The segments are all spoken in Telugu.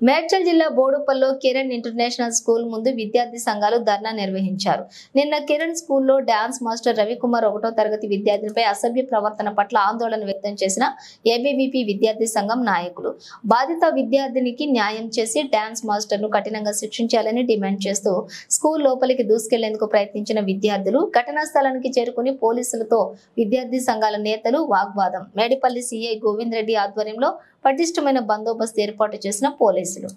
మేడ్చల్ జిల్లా బోడుపల్లో కిరణ్ ఇంటర్నేషనల్ స్కూల్ ముందు విద్యార్థి సంఘాలు ధర్నా నిర్వహించారు. నిన్న కిరణ్ స్కూల్లో డాన్స్ మాస్టర్ రవికుమార్ 1వ తరగతి విద్యార్థినిపై అసభ్య ప్రవర్తన పట్ల ఆందోళన వ్యక్తం చేసిన ఏబీవీపీ విద్యార్థి సంఘం నాయకులు బాధిత విద్యార్థినికి న్యాయం చేసి డాన్స్ మాస్టర్ను కఠినంగా శిక్షించాలని డిమాండ్ చేస్తూ స్కూల్ లోపలికి దూసుకెళ్లేందుకు ప్రయత్నించిన విద్యార్థులు ఘటనా స్థలానికి చేరుకుని పోలీసులతో విద్యార్థి సంఘాల నేతలు వాగ్వాదం. మేడిపల్లి సీఐ గోవింద్ రెడ్డి ఆధ్వర్యంలో పటిష్టమైన బందోబస్తు ఏర్పాటు చేసిన పోలీసులు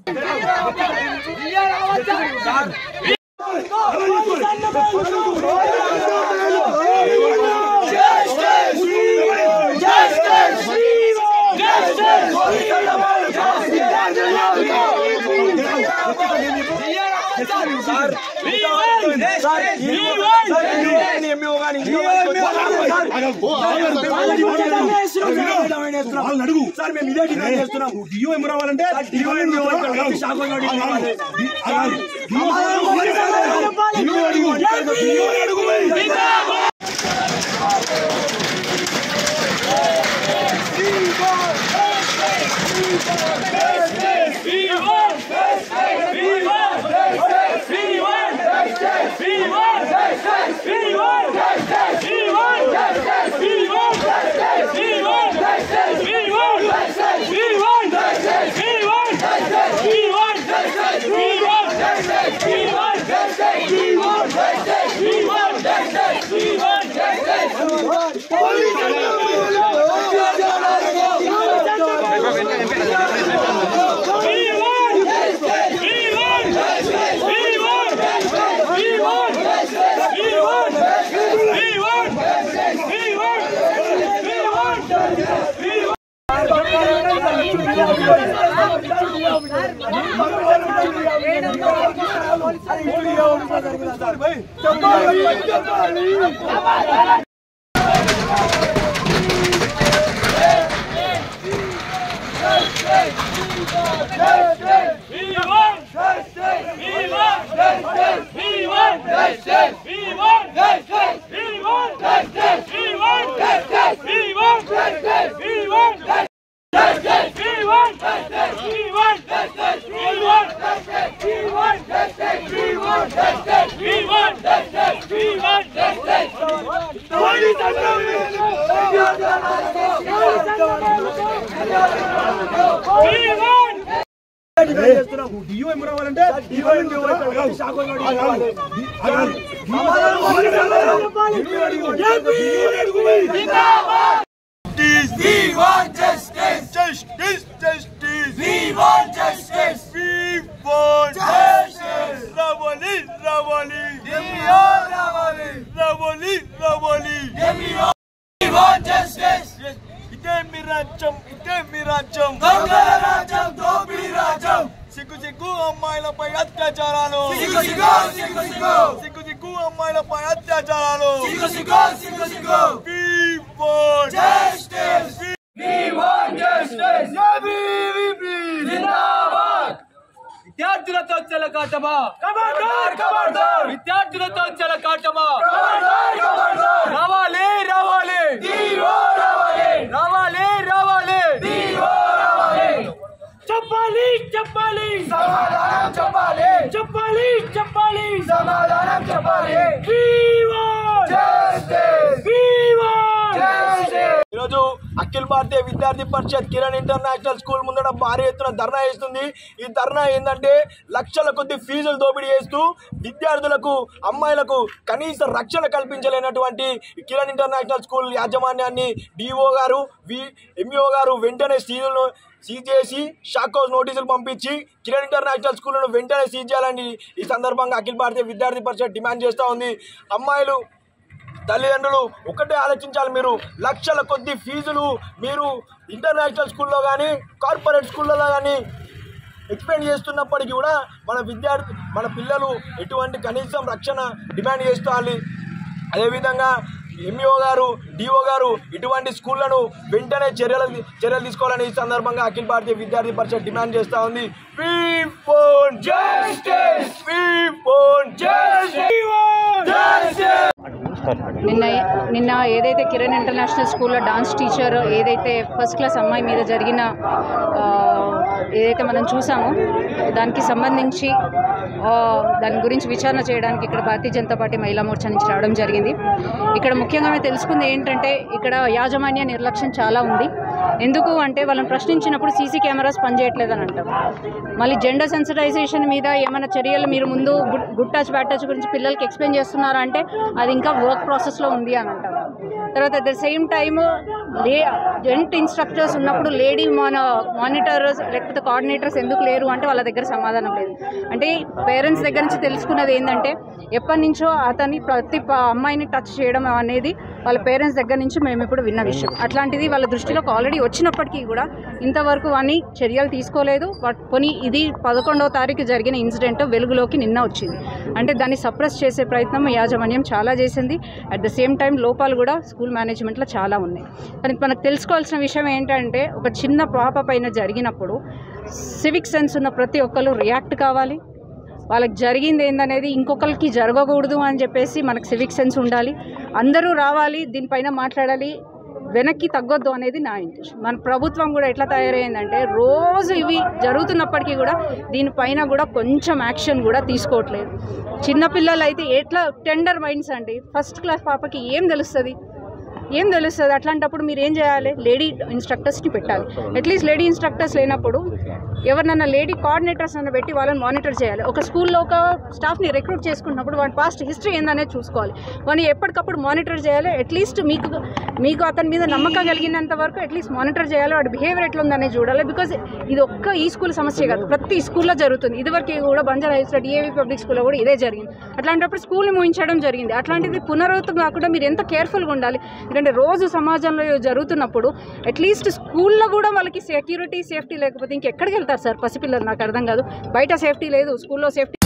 విద్యార్థులతో చెలకాటమా విద్యార్థులతో చెలకాటమా రావాలి రావాలి రావాలి రావాలి చెప్పాలి చెప్పాలి సమాధానం చెప్పాలి చెప్పాలి చెప్పాలి సమాధానం చెప్పాలి ఈరోజు అఖిల భారతీయ విద్యార్థి పరిషత్ కిరణ్ ఇంటర్నేషనల్ స్కూల్ ముందర భారీ ఎత్తున ధర్నా చేస్తుంది. ఈ ధర్నా ఏంటంటే లక్షల కొద్ది ఫీజులు దోపిడీ చేస్తూ విద్యార్థులకు అమ్మాయిలకు కనీస రక్షణ కల్పించలేనటువంటి కిరణ్ ఇంటర్నేషనల్ స్కూల్ యాజమాన్యాన్ని డిఓ గారు ఎంఈఓ గారు వెంటనే సీజులను సీజ్ చేసి షాక్ హౌస్ నోటీసులు పంపించి కిరణ్ ఇంటర్నేషనల్ స్కూళ్లను వెంటనే సీజ్ చేయాలని ఈ సందర్భంగా అఖిల భారతీయ విద్యార్థి పరిషత్ డిమాండ్ చేస్తూ ఉంది. అమ్మాయిలు తల్లిదండ్రులు ఒకటే ఆలోచించాలి. మీరు లక్షల కొద్ది ఫీజులు మీరు ఇంటర్నేషనల్ స్కూల్లో కానీ కార్పొరేట్ స్కూళ్ళలో కానీ ఎక్స్పెండ్ చేస్తున్నప్పటికీ కూడా మన పిల్లలు ఎటువంటి కనీసం రక్షణ డిమాండ్ చేస్తూ అదేవిధంగా ఎంఈఓ గారు డిఓ గారు ఇటువంటి స్కూళ్లను వెంటనే చర్యలు తీసుకోవాలని ఈ సందర్భంగా అఖిల భారతీయ విద్యార్థి పరిషత్ డిమాండ్ చేస్తూ ఉంది. నిన్న ఏదైతే కిరణ్ ఇంటర్నేషనల్ స్కూల్లో డాన్స్ టీచర్ ఏదైతే ఫస్ట్ క్లాస్ అమ్మాయి మీద జరిగిన ఏదైతే మనం చూసామో దానికి సంబంధించి దాని గురించి విచారణ చేయడానికి ఇక్కడ భారతీయ జనతా పార్టీ మహిళా మోర్చా నుంచి రావడం జరిగింది. ఇక్కడ ముఖ్యంగా మేము తెలుసుకుంది ఏంటంటే ఇక్కడ యాజమాన్య నిర్లక్ష్యం చాలా ఉంది. ఎందుకు అంటే వాళ్ళని ప్రశ్నించినప్పుడు సీసీ కెమెరాస్ పనిచేయట్లేదని అంటారు. మళ్ళీ జెండర్ సెన్సిటైజేషన్ మీద ఏమైనా చర్యలు మీరు ముందు గుడ్ టచ్ బ్యాడ్ టచ్ గురించి పిల్లలకి ఎక్స్ప్లెయిన్ చేస్తున్నారా అంటే అది ఇంకా వర్క్ ప్రాసెస్లో ఉంది అని అంటారు. తర్వాత at the same time gent instructors ఉన్నప్పుడు లేడీ మానిటర్స్ లేకపోతే కోఆర్డినేటర్స్ ఎందుకు లేరు అంటే వాళ్ళ దగ్గర సమాధానం లేదు. అంటే పేరెంట్స్ దగ్గర నుంచి తెలుసుకున్నది ఏంటంటే ఎప్పటి నుంచో అతన్ని ప్రతి అమ్మాయిని టచ్ చేయడం అనేది వాళ్ళ పేరెంట్స్ దగ్గర నుంచి మేము ఇప్పుడు విన్న విషయం. అట్లాంటిది వాళ్ళ దృష్టిలోకి ఆల్రెడీ వచ్చినప్పటికీ కూడా ఇంతవరకు అని చర్యలు తీసుకోలేదు. పోనీ ఇది 11వ తారీఖు జరిగిన ఇన్సిడెంట్ వెలుగులోకి నిన్న వచ్చింది. అంటే దాన్ని సప్రెస్ చేసే ప్రయత్నం యాజమాన్యం చాలా చేసింది. అట్ ద సేమ్ టైం లోపాలు కూడా స్కూల్ మేనేజ్మెంట్లో చాలా ఉన్నాయి. కానీ మనకు తెలుసుకోవాల్సిన విషయం ఏంటంటే ఒక చిన్న పాప పైన జరిగినప్పుడు సివిక్ సెన్స్ ఉన్న ప్రతి ఒక్కరు రియాక్ట్ కావాలి. వాళ్ళకి జరిగింది ఏందనేది ఇంకొకరికి జరగకూడదు అని చెప్పేసి మనకు సివిక్ సెన్స్ ఉండాలి. అందరూ రావాలి, దీనిపైన మాట్లాడాలి, వెనక్కి తగ్గొద్దు అనేది నా ఇంటెన్షన్. మన ప్రభుత్వం కూడా ఎట్లా తయారైందంటే రోజు ఇవి జరుగుతున్నప్పటికీ కూడా దీనిపైన కూడా కొంచెం యాక్షన్ కూడా తీసుకోవట్లేదు. చిన్నపిల్లలు అయితే ఎట్లా టెండర్ మైండ్స్ అండి. ఫస్ట్ క్లాస్ పాపకి ఏం తెలుస్తుంది? అట్లాంటప్పుడు మీరు ఏం చేయాలి? లేడీ ఇన్స్ట్రక్టర్స్ని పెట్టాలి. అట్లీస్ట్ లేడీ ఇన్స్ట్రక్టర్స్ లేనప్పుడు ఎవరినన్నా లేడీ కోఆర్డినేటర్స్ అన్న పెట్టి వాళ్ళని మానిటర్ చేయాలి. ఒక స్కూల్లో ఒక స్టాఫ్ని రిక్రూట్ చేసుకున్నప్పుడు వాడి పాస్ట్ హిస్టరీ ఏందనేది చూసుకోవాలి. వాడిని ఎప్పటికప్పుడు మానిటర్ చేయాలి. అట్లీస్ట్ మీకు అతని మీద నమ్మకం కలిగినంత వరకు అట్లీస్ట్ మానిటర్ చేయాలి. వాడి బిహేవియర్ ఎట్లా ఉందనేది చూడాలి. బికాజ్ ఇది ఒక్క ఈ స్కూల్ సమస్య కాదు, ప్రతి స్కూల్లో జరుగుతుంది. ఇదివరకు కూడా బంజారా హిల్స్లో డిఏవి పబ్లిక్ స్కూల్లో కూడా ఇదే జరిగింది. అట్లాంటప్పుడు స్కూల్ని మూయించడం జరిగింది. అట్లాంటిది పునరావృతం కాకుండా మీరు ఎంత కేర్ఫుల్గా ఉండాలి. ఎందుకంటే రోజు సమాజంలో జరుగుతున్నప్పుడు అట్లీస్ట్ స్కూల్లో కూడా వాళ్ళకి సెక్యూరిటీ సేఫ్టీ లేకపోతే ఇంకెక్కడికి వెళ్తారు సార్ పసిపిల్లలు? నాకు అర్థం కాదు. బయట సేఫ్టీ లేదు, స్కూల్లో సేఫ్టీ